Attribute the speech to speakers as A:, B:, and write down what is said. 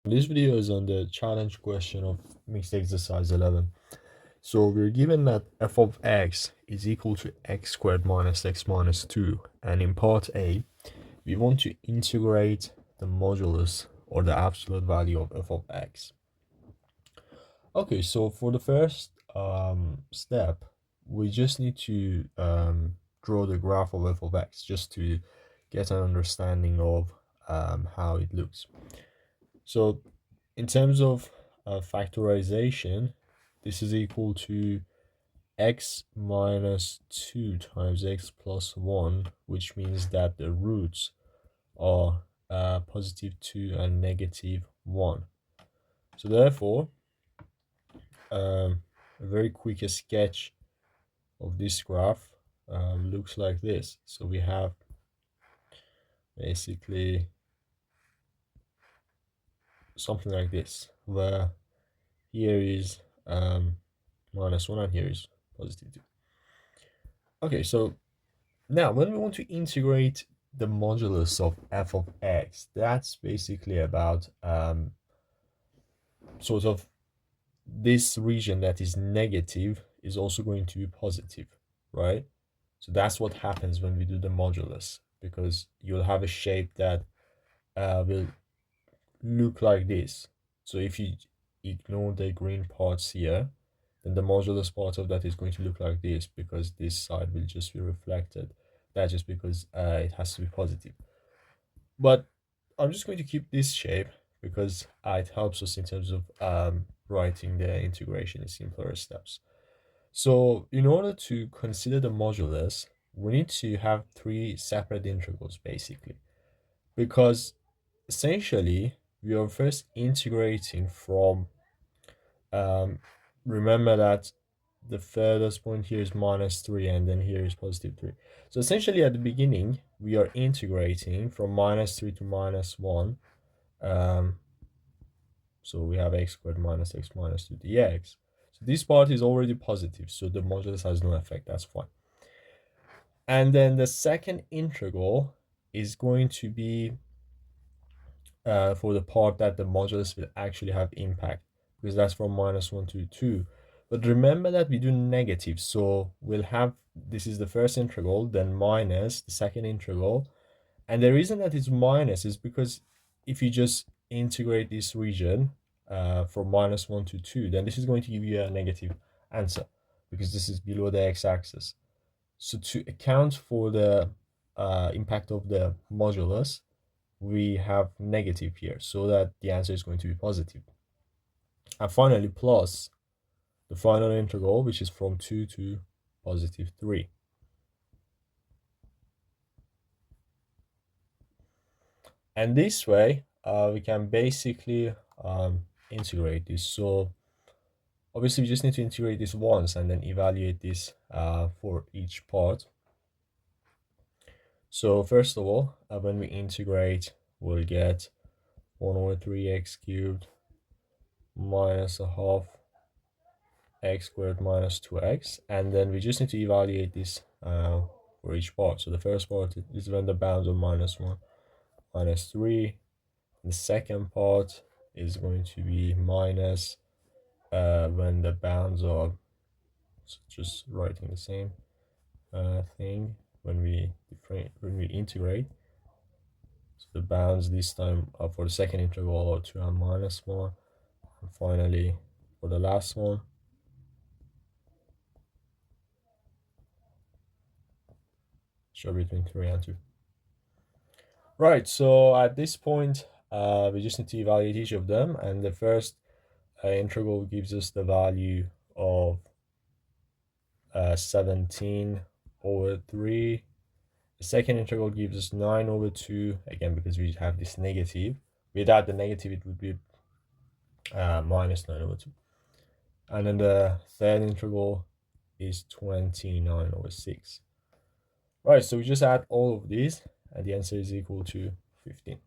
A: This video is on the challenge question of mixed exercise 11. So we're given that f of x is equal to x squared minus x minus 2. And in part A, we want to integrate the modulus or the absolute value of f of x. Okay, so for the first step, we just need to draw the graph of f of x just to get an understanding of how it looks. So in terms of factorization, this is equal to x minus 2 times x plus 1, which means that the roots are positive 2 and negative 1. So therefore, a very quick sketch of this graph looks like this. So we have basically something like this, where here is minus 1 and here is positive 2. Okay, so now when we want to integrate the modulus of f of x, that's basically about sort of this region that is negative is also going to be positive, right? So that's what happens when we do the modulus, because you'll have a shape that will look like this. So if you ignore the green parts here, then the modulus part of that is going to look like this, because this side will just be reflected. That's just because it has to be positive. But I'm just going to keep this shape because it helps us in terms of writing the integration in simpler steps. So in order to consider the modulus, we need to have three separate integrals basically, because essentially we are first integrating from, um, remember that the furthest point here is minus 3 and then here is positive 3. So essentially at the beginning, we are integrating from minus 3 to minus 1. So we have x squared minus x minus 2 dx. So this part is already positive, so the modulus has no effect, that's fine. And then the second integral is going to be for the part that the modulus will actually have impact, because that's from minus 1 to 2. But remember that we do negative, so we'll have, this is the first integral, then minus the second integral. And the reason that it's minus is because if you just integrate this region from minus 1 to 2, then this is going to give you a negative answer, because this is below the x-axis. So to account for the impact of the modulus, we have negative here, so that the answer is going to be positive. And finally, plus the final integral, which is from 2 to positive 3. And this way, we can basically integrate this. So obviously, we just need to integrate this once and then evaluate this for each part. So first of all, when we integrate, we'll get 1 over 3x cubed minus a half x squared minus 2x, and then we just need to evaluate this for each part. So the first part is when the bounds are minus 1, minus 3. The second part is going to be minus when the bounds are, so just writing the same thing when we integrate. So the bounds this time for the second integral are 2 and minus 1. And finally, for the last one, show between 3 and 2. Right, so at this point, we just need to evaluate each of them, and the first integral gives us the value of 17 over 3. The second integral gives us 9 over 2, again because we have this negative. Without the negative, it would be minus 9 over 2. And then the third integral is 29 over 6. Right, so we just add all of these, and the answer is equal to 15.